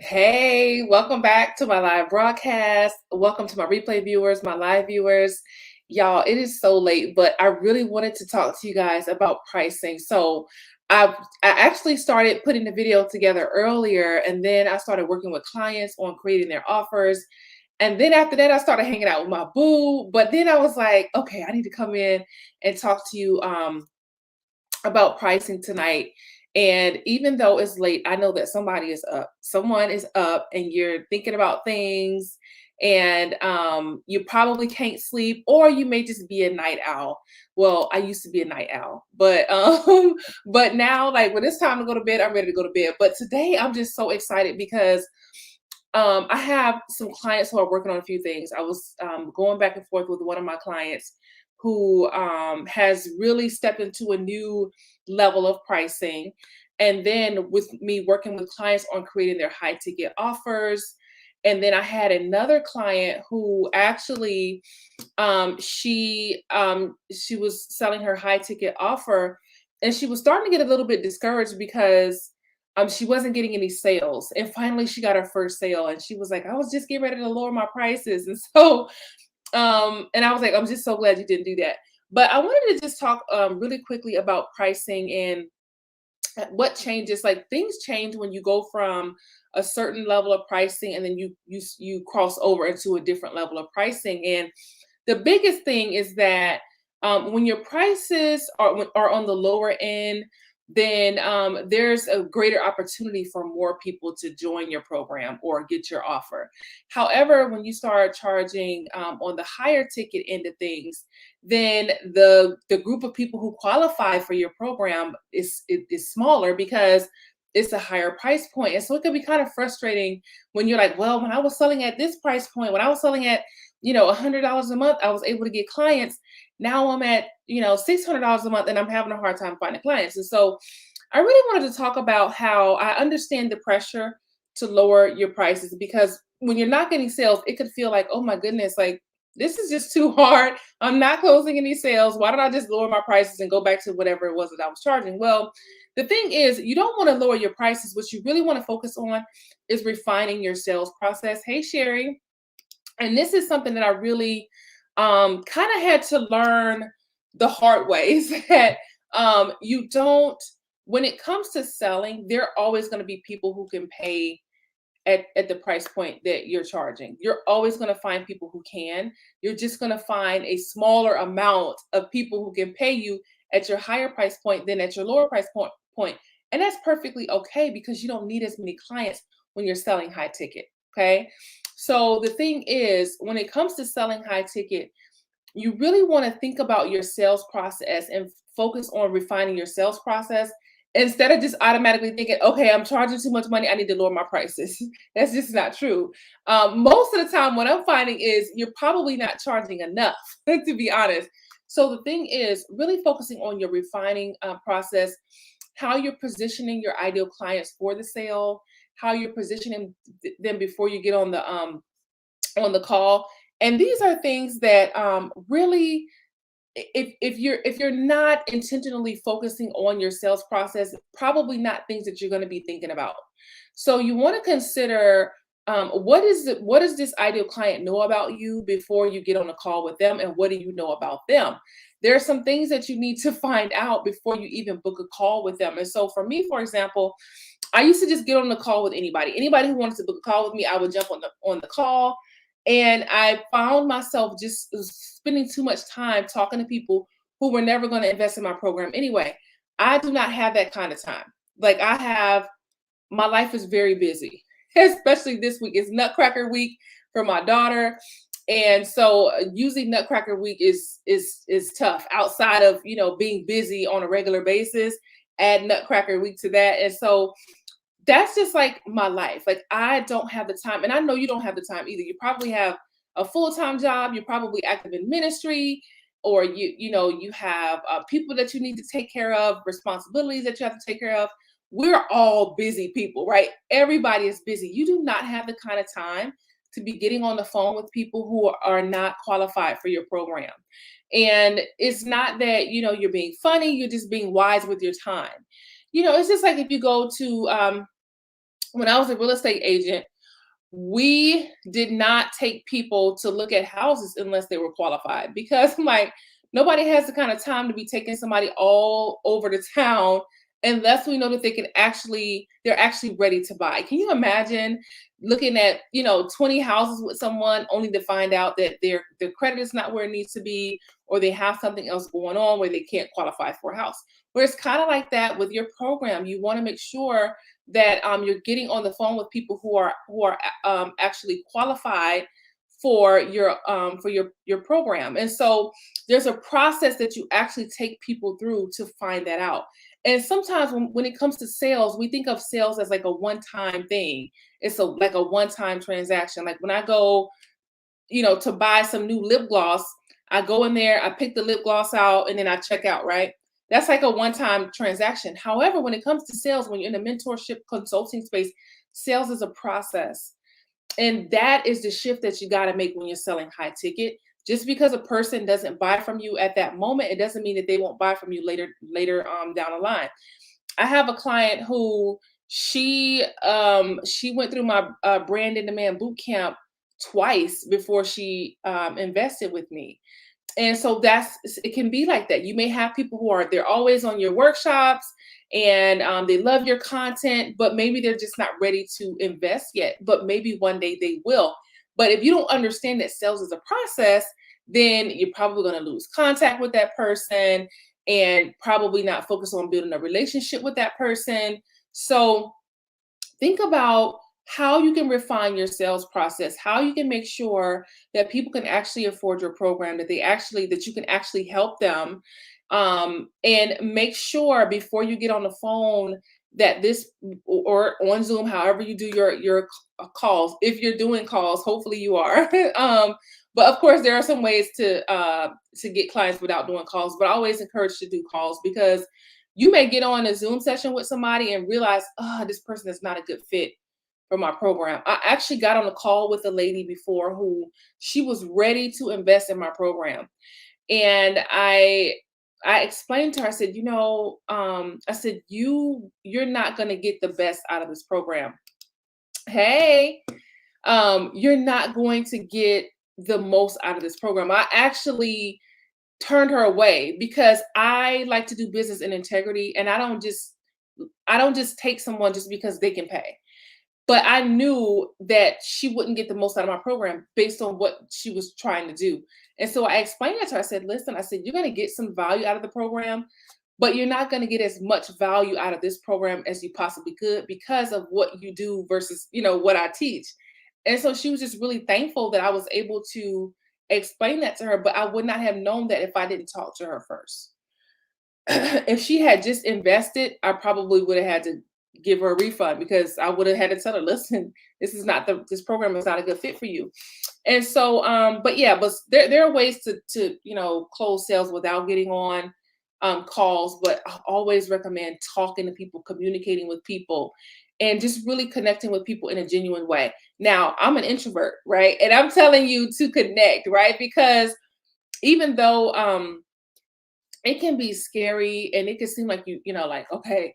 Hey, welcome back to my live broadcast. Welcome to my replay viewers, my live viewers. Y'all, it is so late, but I really wanted to talk to you guys about pricing. I actually started putting the video together earlier, and then I started working with clients on creating their offers. And then after that, I started hanging out with my boo. But then I was like, okay, I need to come in and talk to you about pricing tonight. And even though it's late, I know that somebody is up. Someone is up, and you're thinking about things, and you probably can't sleep, or you may just be a night owl. Well, I used to be a night owl, but but now, like when it's time to go to bed, I'm ready to go to bed. But today, I'm just so excited because I have some clients who are working on a few things. I was going back and forth with one of my clients who has really stepped into a new level of pricing. And then with me working with clients on creating their high ticket offers. And then I had another client who actually she was selling her high ticket offer, and she was starting to get a little bit discouraged because she wasn't getting any sales. And finally she got her first sale, and she was like, I was just getting ready to lower my prices. And so and I was like, I'm just so glad you didn't do that. But I wanted to just talk really quickly about pricing and what changes. Like, things change when you go from a certain level of pricing, and then you cross over into a different level of pricing. And the biggest thing is that when your prices are on the lower end, then there's a greater opportunity for more people to join your program or get your offer. However, when you start charging on the higher ticket end of things, then the group of people who qualify for your program is smaller because it's a higher price point. And so it can be kind of frustrating when you're like, well, when I was selling at this price point, when I was selling at $100 a month, I was able to get clients. Now I'm at $600 a month, and I'm having a hard time finding clients. And so I really wanted to talk about how I understand the pressure to lower your prices, because when you're not getting sales, it could feel like, oh my goodness, like this is just too hard. I'm not closing any sales. Why don't I just lower my prices and go back to whatever it was that I was charging? Well, the thing is, you don't want to lower your prices. What you really want to focus on is refining your sales process. Hey, Sherry. And this is something that I really kind of had to learn the hard way, is that you don't, when it comes to selling, there are always going to be people who can pay at the price point that you're charging. You're always going to find people who can. You're just going to find a smaller amount of people who can pay you at your higher price point than at your lower price point. And that's perfectly okay, because you don't need as many clients when you're selling high ticket. Okay. So the thing is, when it comes to selling high ticket, you really want to think about your sales process and focus on refining your sales process, instead of just automatically thinking, okay, I'm charging too much money, I need to lower my prices. That's just not true. Most of the time, what I'm finding is you're probably not charging enough, to be honest. So the thing is, really focusing on your refining process, how you're positioning your ideal clients for the sale, how you're positioning them before you get on the call. And these are things that really, if you're not intentionally focusing on your sales process, probably not things that you're going to be thinking about. So you want to consider, what does this ideal client know about you before you get on a call with them, and what do you know about them? There are some things that you need to find out before you even book a call with them. And so for me, for example, I used to just get on the call with anybody who wanted to book a call with me. I would jump on the call, and I found myself just spending too much time talking to people who were never going to invest in my program anyway. I do not have that kind of time. Like, my life is very busy, especially this week. It's Nutcracker week for my daughter. And so using Nutcracker week is tough, outside of, being busy on a regular basis. Add Nutcracker week to that. And so that's just like my life. Like, I don't have the time, and I know you don't have the time either. You probably have a full-time job. You're probably active in ministry, or you have people that you need to take care of, responsibilities that you have to take care of. We're all busy people, right? Everybody is busy. You do not have the kind of time to be getting on the phone with people who are not qualified for your program. And it's not that, you're being funny. You're just being wise with your time. It's just like if you go to When I was a real estate agent, we did not take people to look at houses unless they were qualified, because I'm like, nobody has the kind of time to be taking somebody all over the town unless we know that they're actually ready to buy. Can you imagine looking at, 20 houses with someone only to find out that their credit is not where it needs to be, or they have something else going on where they can't qualify for a house? Where it's kind of like that with your program. You want to make sure that you're getting on the phone with people who are actually qualified for your program. And so there's a process that you actually take people through to find that out. And sometimes when it comes to sales, we think of sales as like a one-time thing. It's like a one-time transaction. Like when I go, to buy some new lip gloss, I go in there, I pick the lip gloss out, and then I check out, right? That's like a one-time transaction. However, when it comes to sales, when you're in the mentorship consulting space, sales is a process. And that is the shift that you got to make when you're selling high ticket. Just because a person doesn't buy from you at that moment, it doesn't mean that they won't buy from you later down the line. I have a client who she went through my brand in demand boot camp twice before she invested with me. And so it can be like that. You may have people they're always on your workshops, and they love your content, but maybe they're just not ready to invest yet, but maybe one day they will. But if you don't understand that sales is a process, then you're probably going to lose contact with that person and probably not focus on building a relationship with that person. So think about how you can refine your sales process, how you can make sure that people can actually afford your program, that you can actually help them, and make sure before you get on the phone that this, or on Zoom, however you do your calls. If you're doing calls, hopefully you are. But of course, there are some ways to get clients without doing calls. But I always encourage to do calls, because you may get on a Zoom session with somebody and realize, oh, this person is not a good fit for my program. I actually got on a call with a lady before who she was ready to invest in my program. And I explained to her, I said, I said, you're not going to get the best out of this program. Hey, you're not going to get the most out of this program. I actually turned her away because I like to do business in integrity, and I don't just take someone just because they can pay. But I knew that she wouldn't get the most out of my program based on what she was trying to do. And so I explained that to her. I said, listen, I said, you're going to get some value out of the program, but you're not going to get as much value out of this program as you possibly could because of what you do versus, what I teach. And so she was just really thankful that I was able to explain that to her, but I would not have known that if I didn't talk to her first. If she had just invested, I probably would have had to give her a refund, because I would have had to tell her, listen, this program is not a good fit for you. And so, but yeah, but there are ways to close sales without getting on calls. But I always recommend talking to people, communicating with people, and just really connecting with people in a genuine way. Now, I'm an introvert, right? And I'm telling you to connect, right? Because even though it can be scary, and it can seem like like, okay,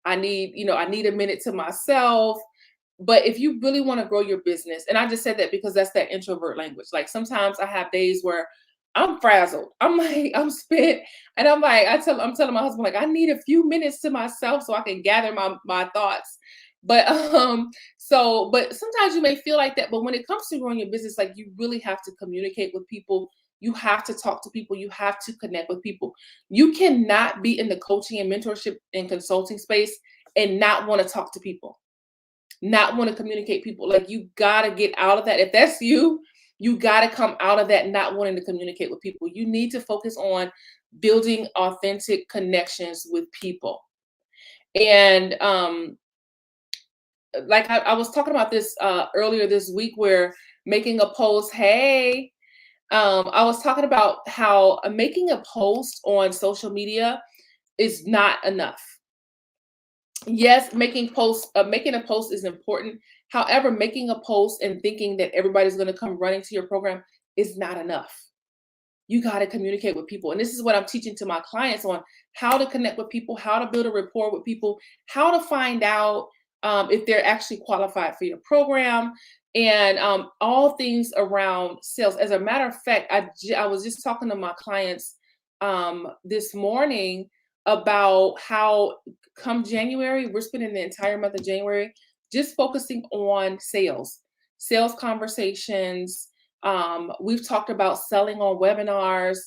I need a minute to myself. But if you really want to grow your business, and I just said that because that's that introvert language. Like sometimes I have days where I'm frazzled. I'm like, I'm spent. And I'm like, I'm telling my husband, like, I need a few minutes to myself so I can gather my thoughts. But but sometimes you may feel like that. But when it comes to growing your business, like, you really have to communicate with people. You have to talk to people. You have to connect with people. You cannot be in the coaching and mentorship and consulting space and not want to talk to people, not want to communicate people. Like, you got to get out of that. If that's you, you got to come out of that not wanting to communicate with people. You need to focus on building authentic connections with people. And like I was talking about this earlier this week, where making a post, hey, I was talking about how making a post on social media is not enough. Yes, making a post is important. However, making a post and thinking that everybody's going to come running to your program is not enough. You got to communicate with people. And this is what I'm teaching to my clients on: how to connect with people, how to build a rapport with people, how to find out if they're actually qualified for your program, and all things around sales. As a matter of fact, I was just talking to my clients this morning about how come January, we're spending the entire month of January just focusing on sales conversations. We've talked about selling on webinars,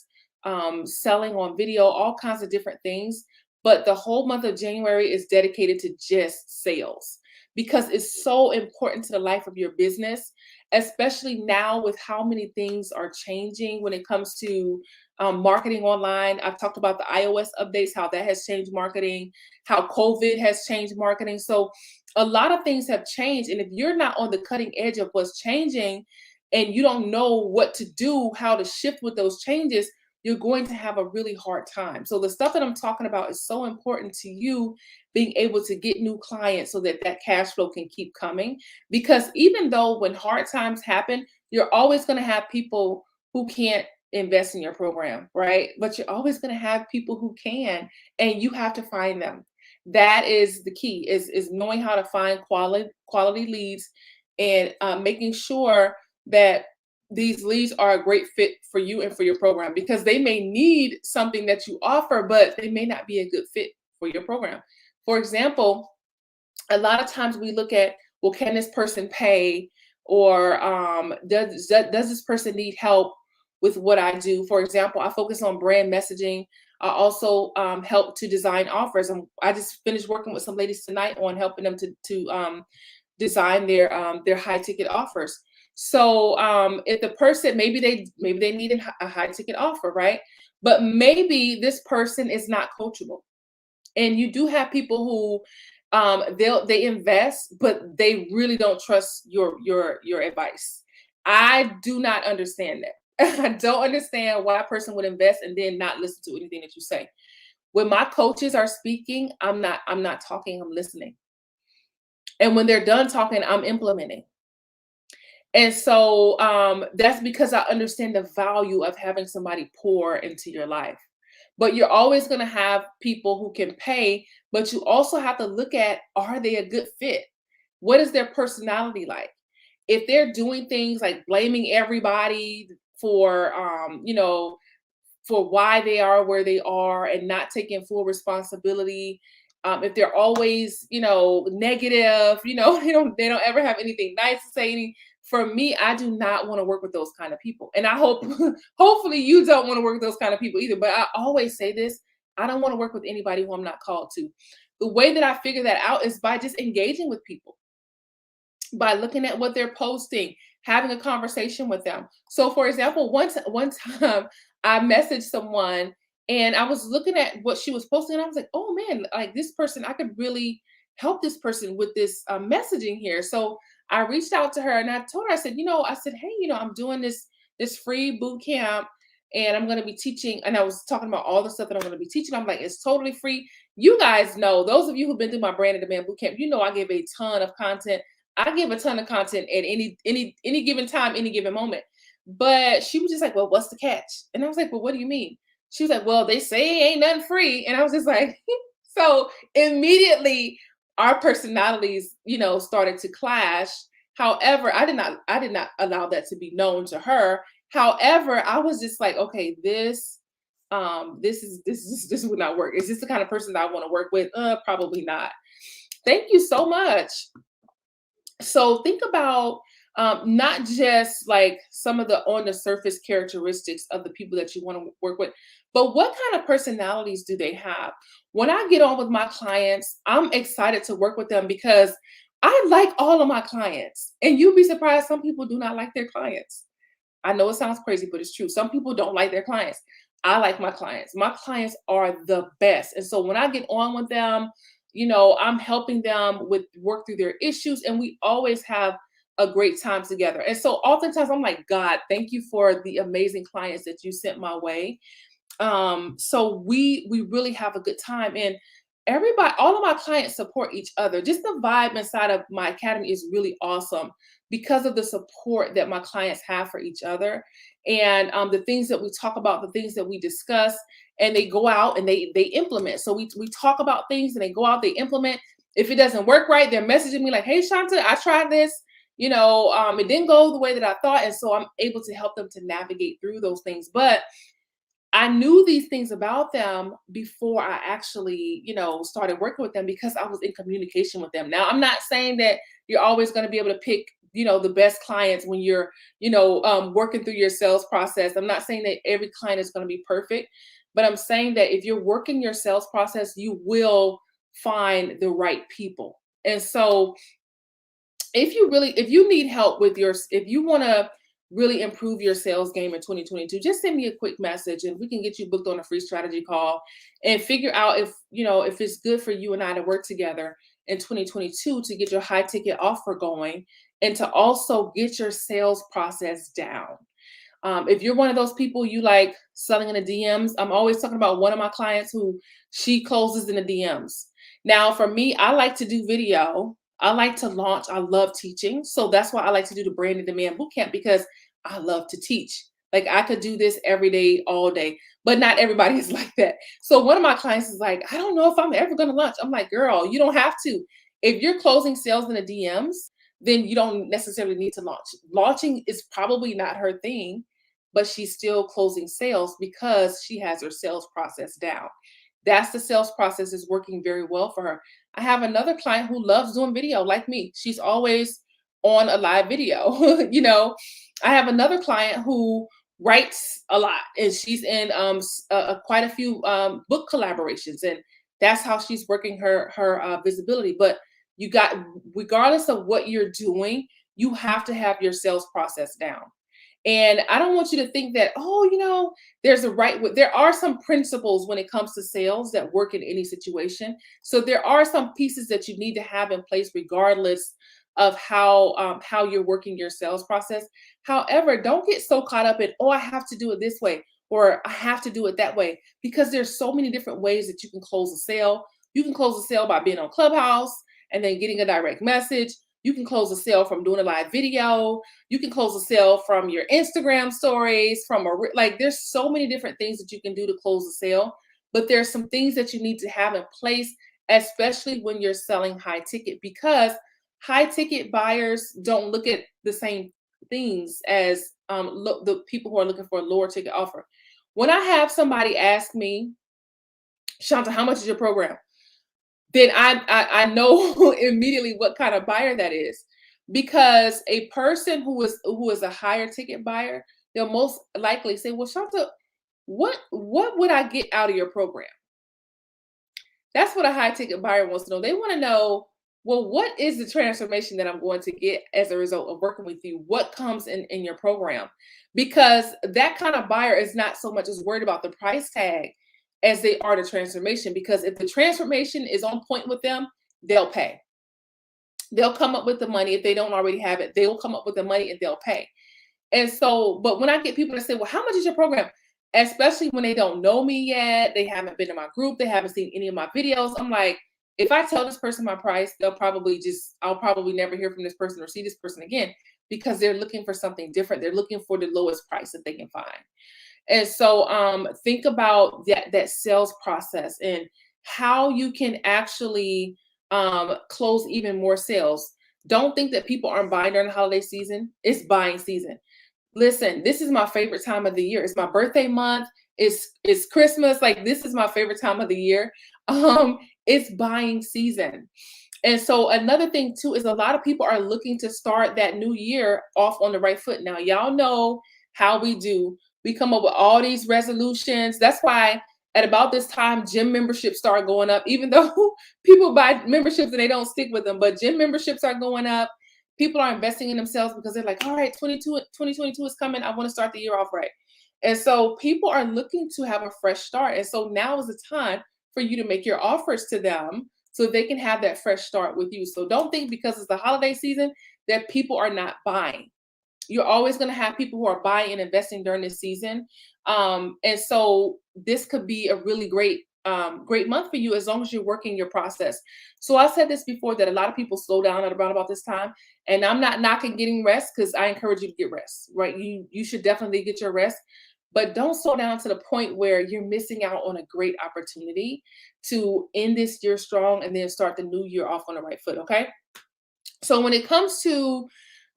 selling on video, all kinds of different things. But the whole month of January is dedicated to just sales because it's so important to the life of your business, especially now with how many things are changing when it comes to marketing online. I've talked about the iOS updates, how that has changed marketing, how COVID has changed marketing. So a lot of things have changed. And if you're not on the cutting edge of what's changing and you don't know what to do, how to shift with those changes, you're going to have a really hard time. So the stuff that I'm talking about is so important to you being able to get new clients so that that cash flow can keep coming. Because even though when hard times happen, you're always going to have people who can't invest in your program, right? But you're always going to have people who can, and you have to find them. That is the key, is knowing how to find quality leads, and making sure that these leads are a great fit for you and for your program, because they may need something that you offer, but they may not be a good fit for your program. For example, a lot of times we look at, well, can this person pay? Or does this person need help with what I do? For example, I focus on brand messaging. I also help to design offers. I just finished working with some ladies tonight on helping them to design their high ticket offers. So if the person, maybe they need a high ticket offer, right? But maybe this person is not coachable. And you do have people who they invest, but they really don't trust your advice. I do not understand that. I don't understand why a person would invest and then not listen to anything that you say. When my coaches are speaking, I'm not talking, I'm listening. And when they're done talking, I'm implementing. And so that's because I understand the value of having somebody pour into your life. But you're always going to have people who can pay, but you also have to look at, are they a good fit? What is their personality like? If they're doing things like blaming everybody for, for why they are where they are and not taking full responsibility, if they're always, negative, they don't ever have anything nice to say. For me, I do not want to work with those kind of people. And I hope, hopefully you don't want to work with those kind of people either. But I always say this, I don't want to work with anybody who I'm not called to. The way that I figure that out is by just engaging with people, by looking at what they're posting, having a conversation with them. So for example, one time I messaged someone and I was looking at what she was posting and I was like, oh man, like this person, I could really help this person with this messaging here. So I reached out to her and I told her, I said, hey, I'm doing this free boot camp and I'm going to be teaching. And I was talking about all the stuff that I'm going to be teaching. I'm like, it's totally free. You guys know, those of you who've been through my Brand and Demand boot camp, I give a ton of content. I give a ton of content at any given time, any given moment. But she was just like, well, what's the catch? And I was like, well, what do you mean? She was like, well, they say ain't nothing free. And I was just like, so immediately our personalities, started to clash. However, I did not allow that to be known to her. However, I was just like, okay, this would not work. Is this the kind of person that I want to work with? Probably not. Thank you so much. So think about not just like some of the on the surface characteristics of the people that you want to work with, but what kind of personalities do they have? When I get on with my clients, I'm excited to work with them because I like all of my clients. And you'd be surprised, some people do not like their clients. I know it sounds crazy, but it's true. Some people don't like their clients. I like my clients. My clients are the best. And so when I get on with them, I'm helping them with work through their issues, and we always have a great time together. And so oftentimes I'm like, God, thank you for the amazing clients that you sent my way. So we really have a good time, and everybody, all of my clients support each other. Just the vibe inside of my academy is really awesome because of the support that my clients have for each other, and the things that we talk about, the things that we discuss, and they go out and they implement. So we talk about things and they go out, they implement. If it doesn't work right, they're messaging me like, "Hey, Shanta, I tried this. It didn't go the way that I thought." And so I'm able to help them to navigate through those things. But I knew these things about them before I actually, started working with them because I was in communication with them. Now, I'm not saying that you're always going to be able to pick, the best clients when you're, working through your sales process. I'm not saying that every client is going to be perfect, but I'm saying that if you're working your sales process, you will find the right people. And so if you need help with if you want to really improve your sales game in 2022, just send me a quick message and we can get you booked on a free strategy call and figure out if it's good for you and I to work together in 2022 to get your high ticket offer going and to also get your sales process down. If you're one of those people you like selling in the DMs, I'm always talking about one of my clients who she closes in the DMs. Now, for me, I like to do video. I like to launch. I love teaching. So that's why I like to do the brand and demand bootcamp because I love to teach. Like I could do this every day, all day, but not everybody is like that. So one of my clients is like, I don't know if I'm ever going to launch. I'm like, girl, you don't have to. If you're closing sales in the DMs, then you don't necessarily need to launch. Launching is probably not her thing, but she's still closing sales because she has her sales process down. That's the sales process is working very well for her. I have another client who loves doing video like me. She's always on a live video. I have another client who writes a lot and she's in quite a few book collaborations, and that's how she's working her visibility. But you got, regardless of what you're doing, you have to have your sales process down. And I don't want you to think that, there's a right way. There are some principles when it comes to sales that work in any situation. So there are some pieces that you need to have in place regardless of how you're working your sales process. However, don't get so caught up in, I have to do it this way or I have to do it that way, because there's so many different ways that you can close a sale. You can close a sale by being on Clubhouse and then getting a direct message. You can close a sale from doing a live video. You can close a sale from your Instagram stories, there's so many different things that you can do to close a sale, but there's some things that you need to have in place, especially when you're selling high ticket, because high ticket buyers don't look at the same things as the people who are looking for a lower ticket offer. When I have somebody ask me, Shanta, how much is your program? Then I know immediately what kind of buyer that is, because a person who is a higher ticket buyer, they'll most likely say, well, Shanta, what would I get out of your program? That's what a high ticket buyer wants to know. They want to know, well, what is the transformation that I'm going to get as a result of working with you? What comes in your program? Because that kind of buyer is not so much as worried about the price tag as they are the transformation. Because if the transformation is on point with them, they'll pay. They'll come up with the money. If they don't already have it, they will come up with the money and they'll pay. And so, but when I get people to say, well, how much is your program? Especially when they don't know me yet, they haven't been in my group, they haven't seen any of my videos. I'm like, if I tell this person my price, I'll probably never hear from this person or see this person again, because they're looking for something different. They're looking for the lowest price that they can find. And so think about that sales process and how you can actually close even more sales. Don't think that people aren't buying during the holiday season. It's buying season. Listen, this is my favorite time of the year. It's my birthday month. It's Christmas. Like, this is my favorite time of the year. It's buying season. And so another thing too is a lot of people are looking to start that new year off on the right foot. Now, y'all know how we do. We come up with all these resolutions. That's why at about this time, gym memberships start going up, even though people buy memberships and they don't stick with them. But gym memberships are going up. People are investing in themselves because they're like, all right, 2022 is coming. I want to start the year off right. And so people are looking to have a fresh start. And so now is the time for you to make your offers to them so they can have that fresh start with you. So don't think because it's the holiday season that people are not buying. You're always going to have people who are buying and investing during this season. And so this could be a really great month for you as long as you're working your process. So I said this before, that a lot of people slow down at about this time, and I'm not knocking getting rest, because I encourage you to get rest, right? You should definitely get your rest. but don't slow down to the point where you're missing out on a great opportunity to end this year strong and then start the new year off on the right foot. Okay. So when it comes to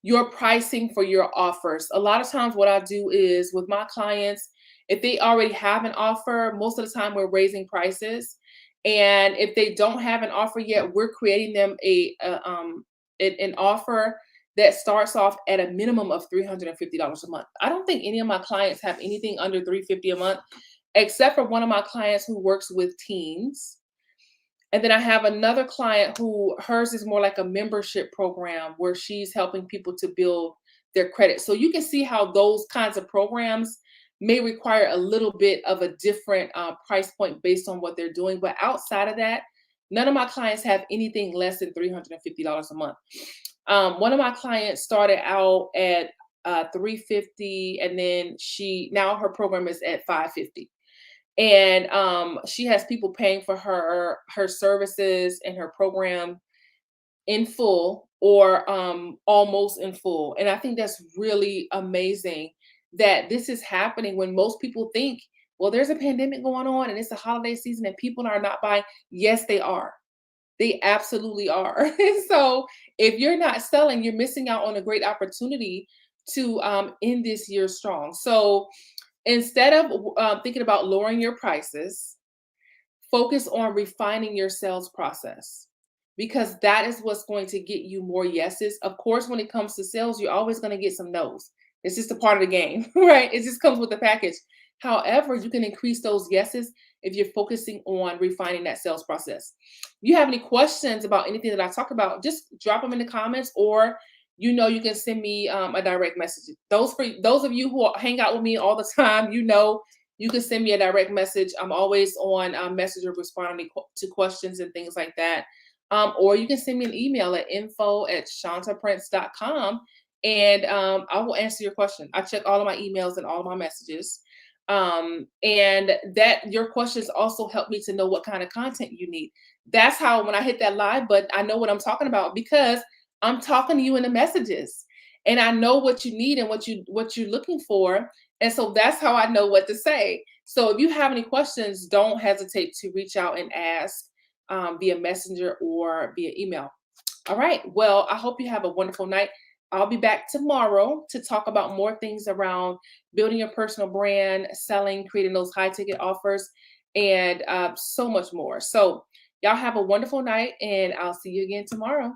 your pricing for your offers, a lot of times what I do is with my clients, if they already have an offer, most of the time we're raising prices. And if they don't have an offer yet, we're creating them an offer that starts off at a minimum of $350 a month. I don't think any of my clients have anything under $350 a month, except for one of my clients who works with teens. And then I have another client who hers is more like a membership program where she's helping people to build their credit. So you can see how those kinds of programs may require a little bit of a different price point based on what they're doing. But outside of that, none of my clients have anything less than $350 a month. One of my clients started out at 350, and then now her program is at 550. And she has people paying for her services and her program in full or almost in full. And I think that's really amazing that this is happening when most people think, well, there's a pandemic going on and it's the holiday season and people are not buying. Yes, they are. They absolutely are. So if you're not selling, you're missing out on a great opportunity to end this year strong. So instead of thinking about lowering your prices, focus on refining your sales process because that is what's going to get you more yeses. Of course, when it comes to sales, you're always going to get some no's. It's just a part of the game, right? It just comes with the package. However, you can increase those yeses if you're focusing on refining that sales process. If you have any questions about anything that I talk about, just drop them in the comments, or you can send me a direct message. For those of you who hang out with me all the time, you can send me a direct message. I'm always on Messenger responding to questions and things like that. Or you can send me an email at info@shantaprince.com, and I will answer your question. I check all of my emails and all of my messages. And that your questions also help me to know what kind of content you need. That's how when I hit that live button, I know what I'm talking about because I'm talking to you in the messages and I know what you need and what you're looking for. And so that's how I know what to say. So if you have any questions, don't hesitate to reach out and ask via messenger or via email. All right. Well, I hope you have a wonderful night. I'll be back tomorrow to talk about more things around building your personal brand, selling, creating those high ticket offers, and so much more. So y'all have a wonderful night, and I'll see you again tomorrow.